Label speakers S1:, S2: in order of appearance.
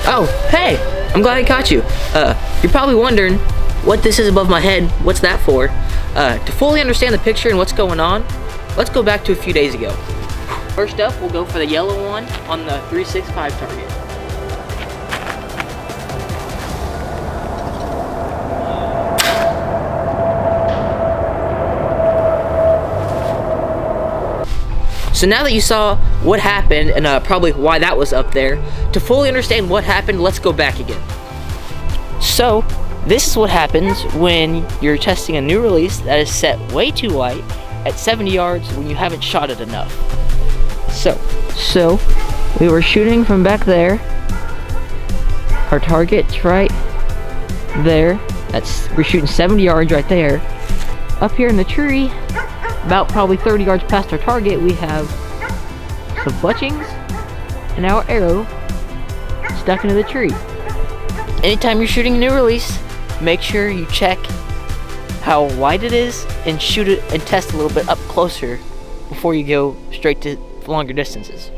S1: Oh, hey! I'm glad I caught you. You're probably wondering what this is above my head. What's that for? To fully understand the picture and what's going on, let's go back to a few days ago. First up, we'll go for the yellow one on the 365 target. So now that you saw what happened and probably why that was up there, to fully understand what happened, let's go back again. So this is what happens when you're testing a new release that is set way too light at 70 yards when you haven't shot it enough. So we were shooting from back there. Our target's right there. We're shooting 70 yards right there. Up here in the tree, about probably 30 yards past our target, we have some fletchings and our arrow stuck into the tree. Anytime you're shooting a new release, make sure you check how wide it is and shoot it and test a little bit up closer before you go straight to longer distances.